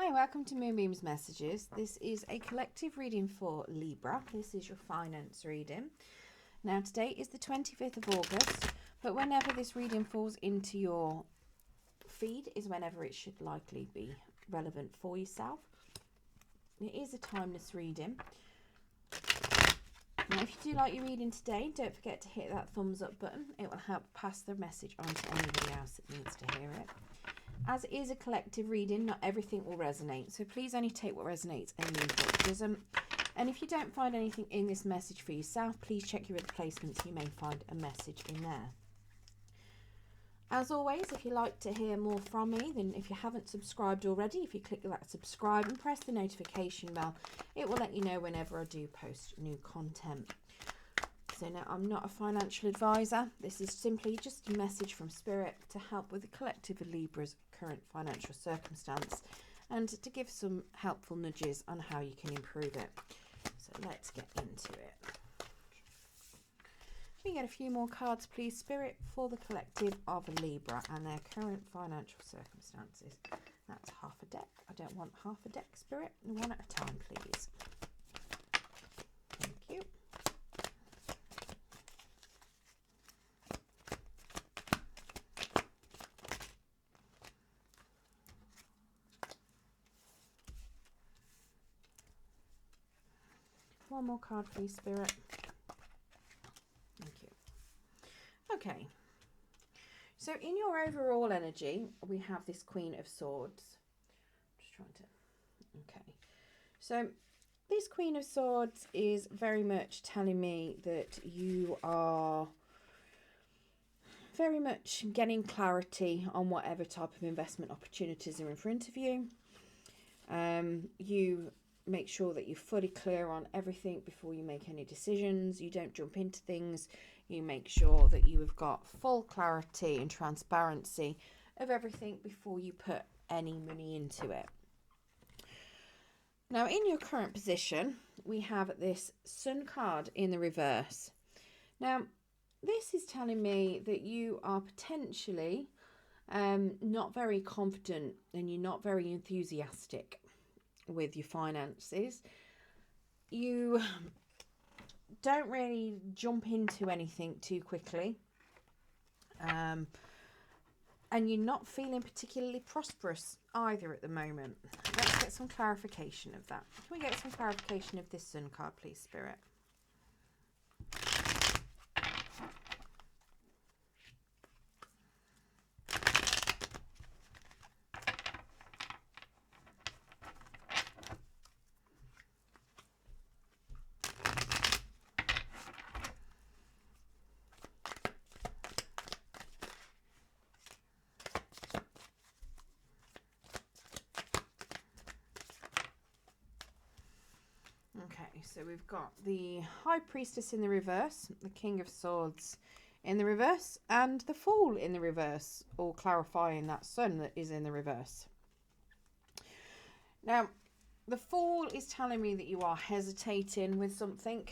Hi, welcome to Moonbeam's Messages. This is a collective reading for Libra. This is your finance reading. Now, today is the 25th of August, but whenever this reading falls into your feed is whenever it should likely be relevant for yourself. It is a timeless reading. Now, if you do like your reading today, don't forget to hit that thumbs up button. It will help pass the message on to anybody else that needs to hear it. As it is a collective reading, not everything will resonate, so please only take what resonates and leave what doesn't. And if you don't find anything in this message for yourself, please check your other placements. You may find a message in there. As always, if you'd like to hear more from me, then if you haven't subscribed already, if you click that subscribe and press the notification bell, it will let you know whenever I do post new content. So now, I'm not a financial advisor. This is simply just a message from Spirit to help with the collective of Libra's current financial circumstance and to give some helpful nudges on how you can improve it. So let's get into it. Can we get a few more cards, please, Spirit, for the collective of Libra and their current financial circumstances? That's half a deck. I don't want half a deck, Spirit. One at a time, please. Thank you. One more card, please, Spirit. Thank you. Okay. So in your overall energy, we have this Queen of Swords. Just trying to... Okay. So this Queen of Swords is very much telling me that you are very much getting clarity on whatever type of investment opportunities are in front of you. You make sure that you're fully clear on everything before you make any decisions. You don't jump into things. You make sure that you have got full clarity and transparency of everything before you put any money into it. Now, in your current position, we have this Sun card in the reverse. Now, this is telling me that you are potentially not very confident and you're not very enthusiastic with your finances. You don't really jump into anything too quickly, and you're not feeling particularly prosperous either at the moment. Let's get some clarification of that. Can we get some clarification of this Sun card, please, Spirit? Okay, so we've got the High Priestess in the reverse, the King of Swords in the reverse, and the Fool in the reverse, all clarifying that Sun that is in the reverse. Now, the Fool is telling me that you are hesitating with something.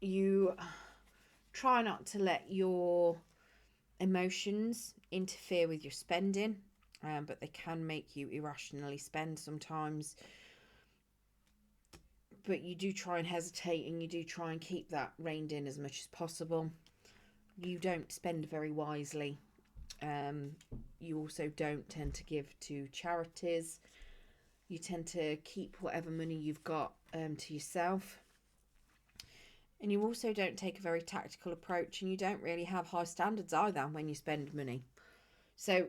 You try not to let your emotions interfere with your spending. But they can make you irrationally spend sometimes. But you do try and hesitate, and you do try and keep that reined in as much as possible. You don't spend very wisely. You also don't tend to give to charities. You tend to keep whatever money you've got to yourself. And you also don't take a very tactical approach, and you don't really have high standards either when you spend money. So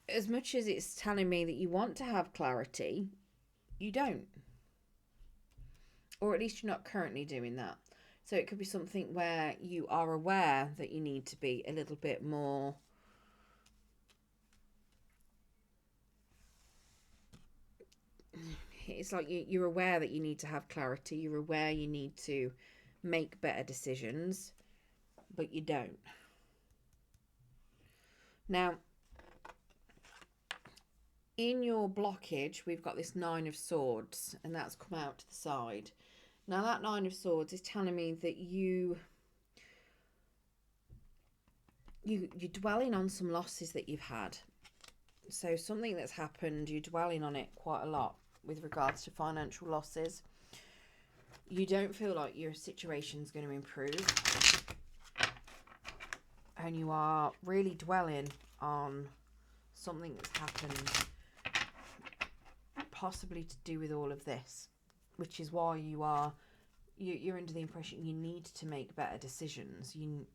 as much as it's telling me that you want to have clarity, you don't. Or at least you're not currently doing that. So it could be something where you are aware that you need to be a little bit more it's like you're aware that you need to have clarity. You're aware you need to make better decisions, but you don't. Now, in your blockage, we've got this Nine of Swords, and that's come out to the side. Now, that Nine of Swords is telling me that you you're dwelling on some losses that you've had. So something that's happened, you're dwelling on it quite a lot with regards to financial losses. You don't feel like your situation's going to improve. And you are really dwelling on something that's happened, possibly to do with all of this, which is why you're under the impression you need to make better decisions. You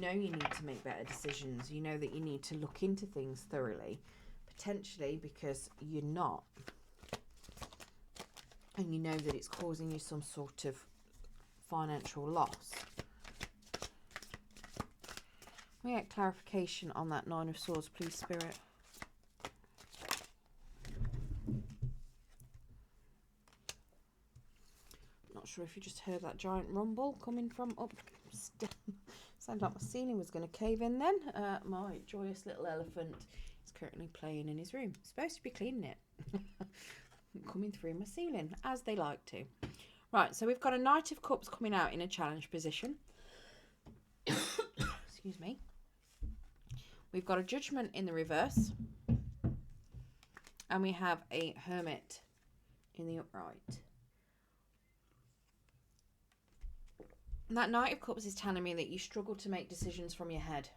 know you need to make better decisions. You know that you need to look into things thoroughly, potentially because you're not. And you know that it's causing you some sort of financial loss. Can we get clarification on that Nine of Swords, please, Spirit? Not sure if you just heard that giant rumble coming from up. Sounded like my ceiling was going to cave in then. My joyous little elephant is currently playing in his room. Supposed to be cleaning it. Coming through my ceiling, as they like to. Right, so we've got a Knight of Cups coming out in a challenge position. Excuse me. We've got a Judgment in the reverse. And we have a Hermit in the upright. And that Knight of Cups is telling me that you struggle to make decisions from your head.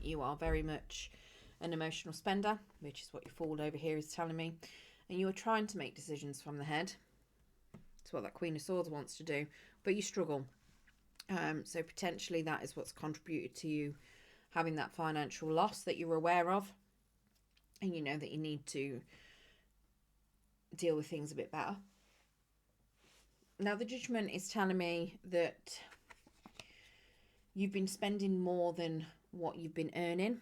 You are very much an emotional spender, which is what your Fool over here is telling me. And you are trying to make decisions from the head. That's what that Queen of Swords wants to do. But you struggle. So potentially that is what's contributed to you having that financial loss that you're aware of. And you know that you need to deal with things a bit better. Now the Judgment is telling me that you've been spending more than what you've been earning.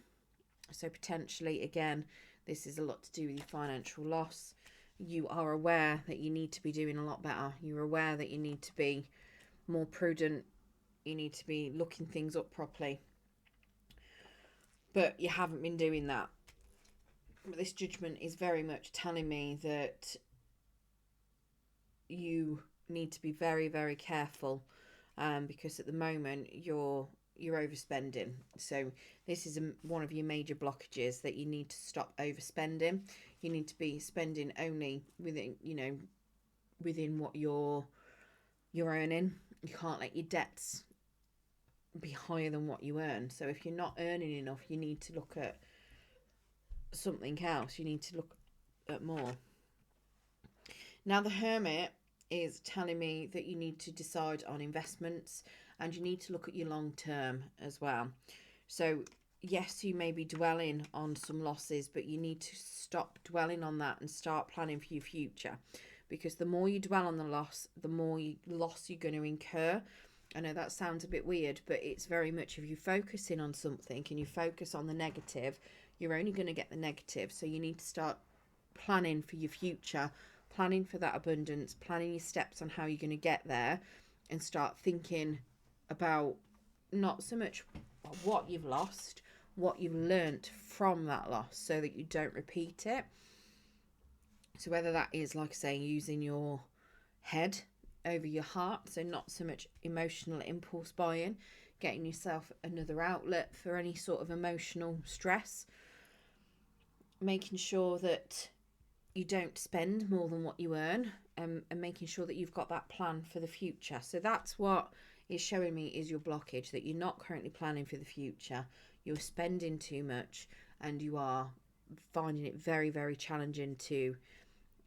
So potentially, again, this is a lot to do with your financial loss. You are aware that you need to be doing a lot better. You're aware that you need to be more prudent. You need to be looking things up properly. But you haven't been doing that. But this Judgment is very much telling me that you need to be very, very careful, because at the moment you're overspending. So this is one of your major blockages, that you need to stop overspending. You need to be spending only within, within what you're earning. You can't let your debts be higher than what you earn. So if you're not earning enough, you need to look at something else. You need to look at more. Now the Hermit is telling me that you need to decide on investments, and you need to look at your long term as well. So yes, you may be dwelling on some losses, but you need to stop dwelling on that and start planning for your future, because the more you dwell on the loss, the more loss you're going to incur. I know that sounds a bit weird, but it's very much, if you focus in on something and you focus on the negative, you're only going to get the negative. So you need to start planning for your future, planning for that abundance, planning your steps on how you're going to get there, and start thinking about not so much what you've lost, what you've learnt from that loss, so that you don't repeat it. So whether that is, like I say, using your head over your heart, so not so much emotional impulse buying, getting yourself another outlet for any sort of emotional stress, making sure that you don't spend more than what you earn, and making sure that you've got that plan for the future. So that's what is showing me is your blockage, that you're not currently planning for the future. You're spending too much, and you are finding it very, very challenging to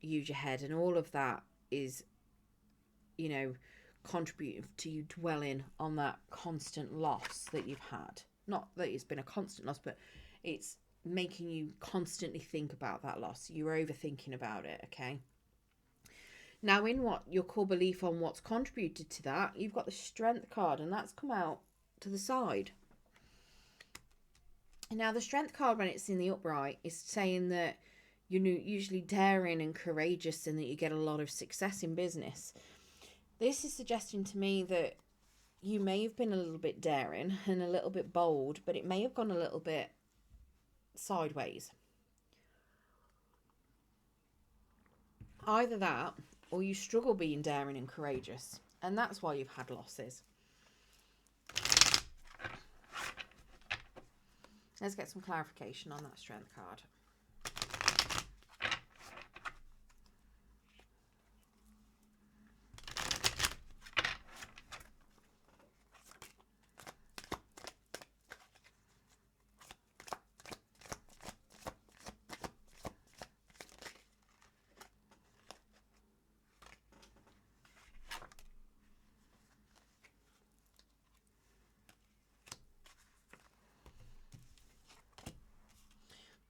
use your head. And all of that is, contributing to you dwelling on that constant loss that you've had. Not that it's been a constant loss, but it's making you constantly think about that loss. You're overthinking about it, okay? Now, in what your core belief on what's contributed to that, you've got the Strength card, and that's come out to the side. Now, the Strength card, when it's in the upright, is saying that you're usually daring and courageous, and that you get a lot of success in business. This is suggesting to me that you may have been a little bit daring and a little bit bold, but it may have gone a little bit sideways. Either that, or you struggle being daring and courageous, and that's why you've had losses. Let's get some clarification on that Strength card.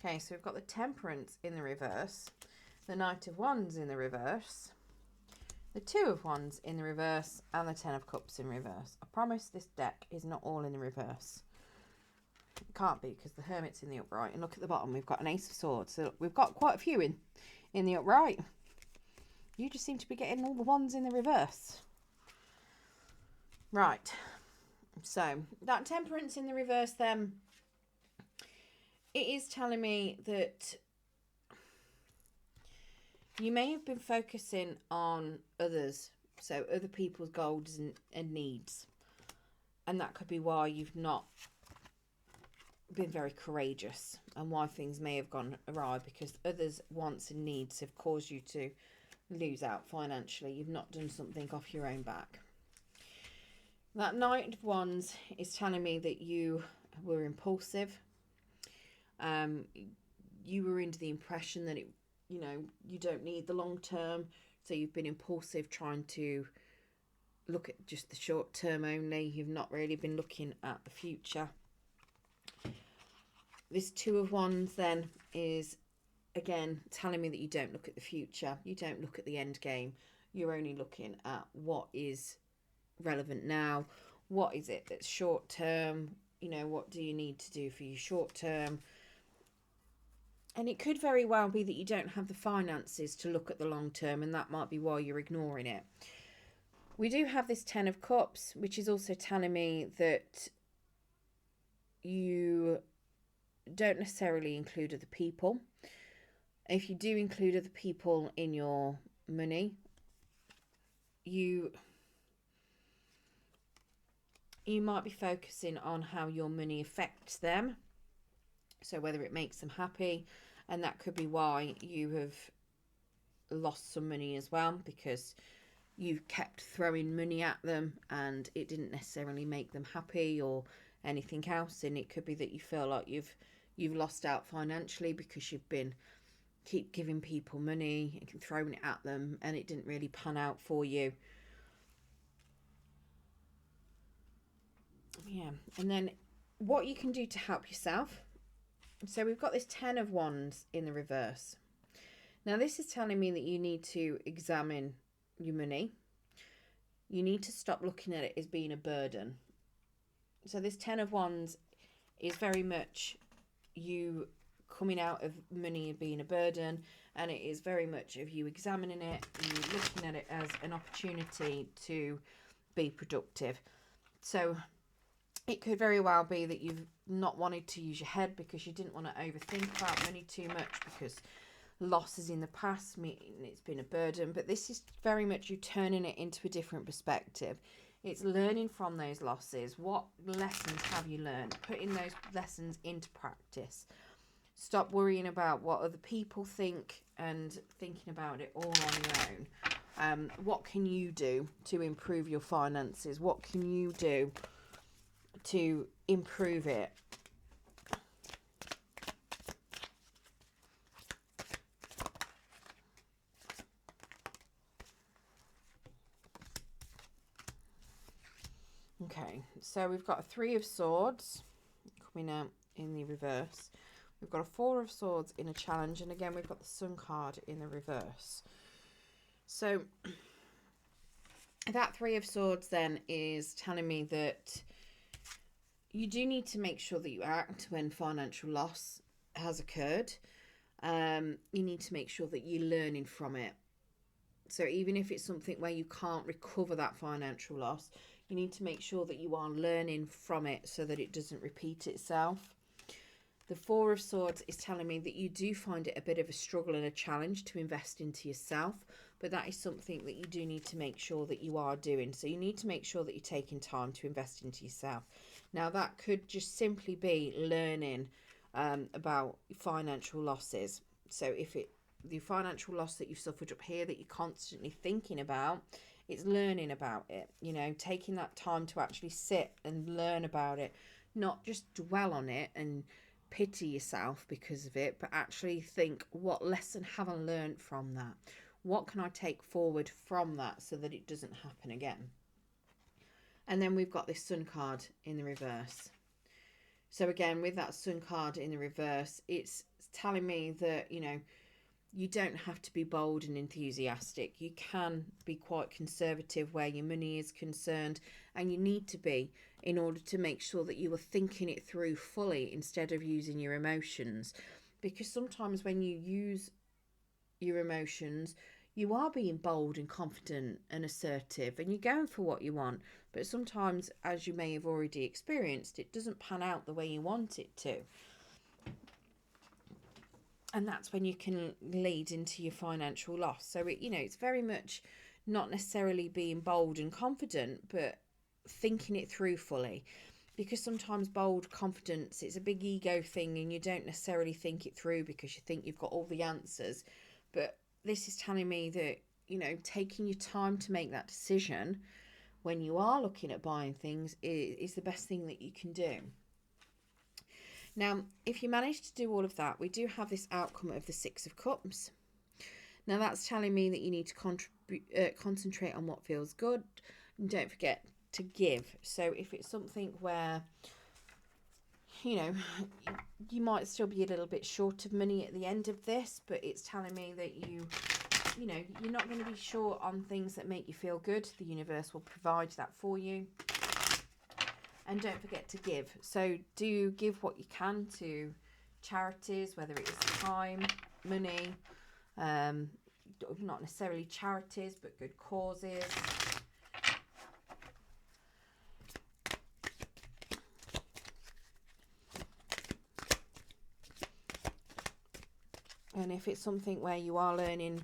Okay, so we've got the Temperance in the reverse, the Knight of Wands in the reverse, the Two of Wands in the reverse, and the Ten of Cups in reverse. I promise this deck is not all in the reverse. It can't be, because the Hermit's in the upright. And look at the bottom, we've got an Ace of Swords. So we've got quite a few in the upright. You just seem to be getting all the wands in the reverse. Right. So that Temperance in the reverse then, it is telling me that you may have been focusing on others, so other people's goals and needs. And that could be why you've not been very courageous and why things may have gone awry, because others' wants and needs have caused you to lose out financially. You've not done something off your own back. That Knight of Wands is telling me that you were impulsive. You were under the impression that you don't need the long term, so you've been impulsive, trying to look at just the short term only. You've not really been looking at the future. This Two of Wands then is again telling me that you don't look at the future. You don't look at the end game. You're only looking at what is relevant now. What is it that's short term? What do you need to do for your short term? And it could very well be that you don't have the finances to look at the long term, and that might be why you're ignoring it. We do have this Ten of Cups, which is also telling me that you don't necessarily include other people. If you do include other people in your money, you might be focusing on how your money affects them. So whether it makes them happy, and that could be why you have lost some money as well, because you've kept throwing money at them and it didn't necessarily make them happy or anything else. And it could be that you feel like you've lost out financially because you've been keep giving people money and throwing it at them, and it didn't really pan out for you. Yeah, and then what you can do to help yourself. So we've got this Ten of Wands in the reverse. Now this is telling me that you need to examine your money. You need to stop looking at it as being a burden. So this Ten of Wands is very much you coming out of money being a burden, and it is very much of you examining it, you looking at it as an opportunity to be productive. So it could very well be that you've not wanted to use your head because you didn't want to overthink about money too much, because losses in the past mean it's been a burden. But this is very much you turning it into a different perspective. It's learning from those losses. What lessons have you learned? Putting those lessons into practice. Stop worrying about what other people think and thinking about it all on your own. What can you do to improve your finances? What can you do to improve it? Okay, so we've got a Three of Swords coming out in the reverse. We've got a Four of Swords in a challenge, and again we've got the Sun card in the reverse. So that Three of Swords then is telling me that you do need to make sure that you act when financial loss has occurred. You need to make sure that you're learning from it. So even if it's something where you can't recover that financial loss, you need to make sure that you are learning from it so that it doesn't repeat itself. The Four of Swords is telling me that you do find it a bit of a struggle and a challenge to invest into yourself, but that is something that you do need to make sure that you are doing. So you need to make sure that you're taking time to invest into yourself. Now, that could just simply be learning about financial losses. So if the financial loss that you've suffered up here that you're constantly thinking about, it's learning about it, taking that time to actually sit and learn about it, not just dwell on it and pity yourself because of it, but actually think, what lesson have I learned from that? What can I take forward from that so that it doesn't happen again? And then we've got this Sun card in the reverse. So again, with that Sun card in the reverse, it's telling me that, you don't have to be bold and enthusiastic. You can be quite conservative where your money is concerned, and you need to be in order to make sure that you are thinking it through fully instead of using your emotions. Because sometimes when you use your emotions, you are being bold and confident and assertive, and you're going for what you want. But sometimes, as you may have already experienced, it doesn't pan out the way you want it to. And that's when you can lead into your financial loss. So, it's very much not necessarily being bold and confident, but thinking it through fully. Because sometimes bold confidence, it's a big ego thing, and you don't necessarily think it through because you think you've got all the answers. But this is telling me that, taking your time to make that decision when you are looking at buying things is the best thing that you can do. Now, if you manage to do all of that, we do have this outcome of the Six of Cups. Now, that's telling me that you need to concentrate on what feels good, and don't forget to give. So if it's something where, you might still be a little bit short of money at the end of this, but it's telling me that you're not going to be short on things that make you feel good. The universe will provide that for you. And don't forget to give. So do give what you can to charities, whether it is time, money, not necessarily charities, but good causes. And if it's something where you are learning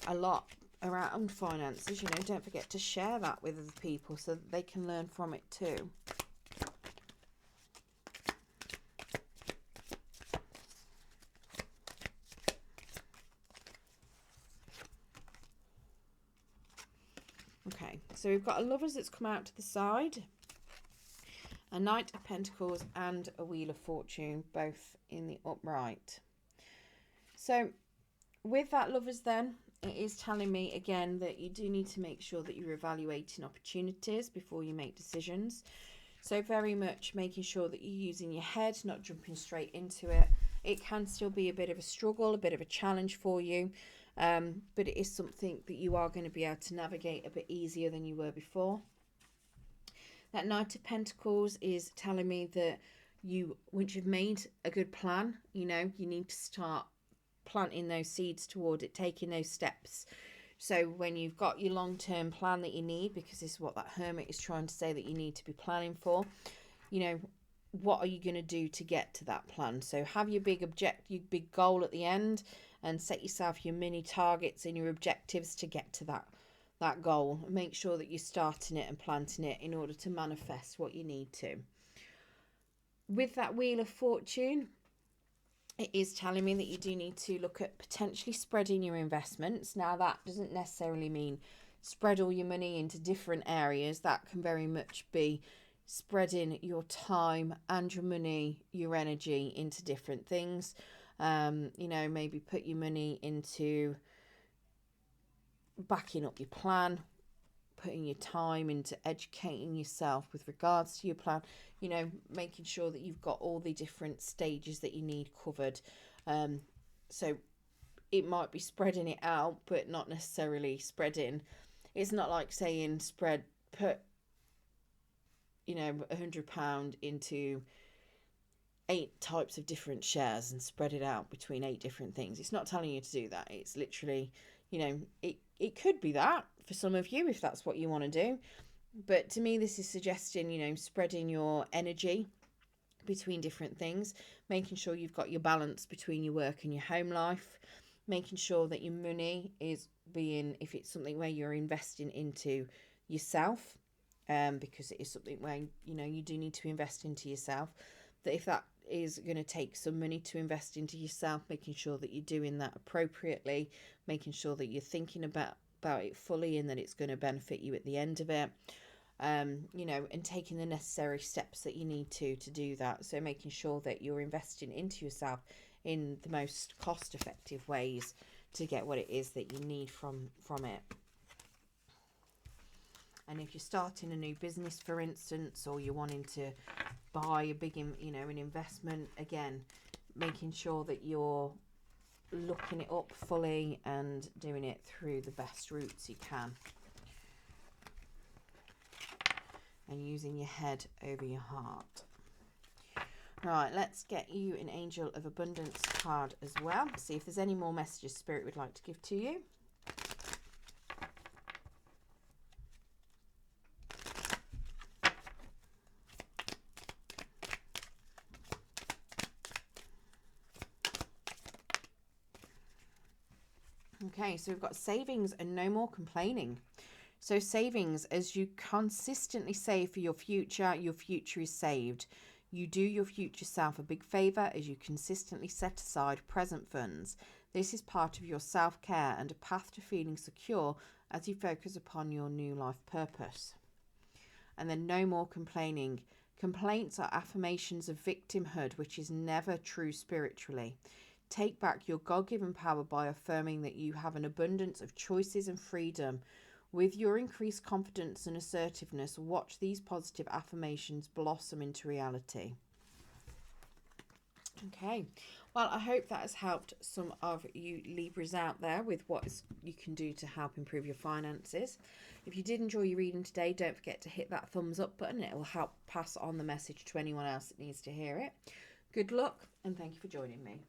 a lot around finances, don't forget to share that with other people so that they can learn from it too. Okay, so we've got a Lovers that's come out to the side, a Knight of Pentacles and a Wheel of Fortune, both in the upright. So with that Lovers then, it is telling me again that you do need to make sure that you're evaluating opportunities before you make decisions. So very much making sure that you're using your head, not jumping straight into it. It can still be a bit of a struggle, a bit of a challenge for you. But it is something that you are going to be able to navigate a bit easier than you were before. That Knight of Pentacles is telling me that once you've made a good plan, you need to start planting those seeds toward it, taking those steps. So when you've got your long-term plan that you need, because this is what that Hermit is trying to say that you need to be planning for, what are you going to do to get to that plan? So have your big big goal at the end, and set yourself your mini targets and your objectives to get to that goal. Make sure that you're starting it and planting it in order to manifest what you need to. With that Wheel of Fortune, it is telling me that you do need to look at potentially spreading your investments. Now, that doesn't necessarily mean spread all your money into different areas. That can very much be spreading your time and your money, your energy into different things. Maybe put your money into backing up your plan, putting your time into educating yourself with regards to your plan, making sure that you've got all the different stages that you need covered. So it might be spreading it out, but not necessarily spreading. It's not like saying put £100 into 8 types of different shares and spread it out between 8 different things. It's not telling you to do that. It's literally, it could be that for some of you if that's what you want to do. But to me, this is suggesting, spreading your energy between different things, making sure you've got your balance between your work and your home life, making sure that your money is if it's something where you're investing into yourself, because it is something where, you know, you do need to invest into yourself. That if that is going to take some money to invest into yourself, making sure that you're doing that appropriately, making sure that you're thinking about it fully and that it's going to benefit you at the end of it. You know, and taking the necessary steps that you need to do that. So making sure that you're investing into yourself in the most cost-effective ways to get what it is that you need from it. And if you're starting a new business, for instance, or you're wanting to buy a big, you know, an investment, again, making sure that you're looking it up fully and doing it through the best routes you can. And using your head over your heart. Right, let's get you an Angel of Abundance card as well. See if there's any more messages Spirit would like to give to you. Okay, so we've got savings and no more complaining. So savings, as you consistently save for your future is saved. You do your future self a big favour as you consistently set aside present funds. This is part of your self-care and a path to feeling secure as you focus upon your new life purpose. And then no more complaining. Complaints are affirmations of victimhood, which is never true spiritually. Take back your God-given power by affirming that you have an abundance of choices and freedom. With your increased confidence and assertiveness, watch these positive affirmations blossom into reality. Okay, well, I hope that has helped some of you Libras out there with what you can do to help improve your finances. If you did enjoy your reading today, don't forget to hit that thumbs up button. It will help pass on the message to anyone else that needs to hear it. Good luck, and thank you for joining me.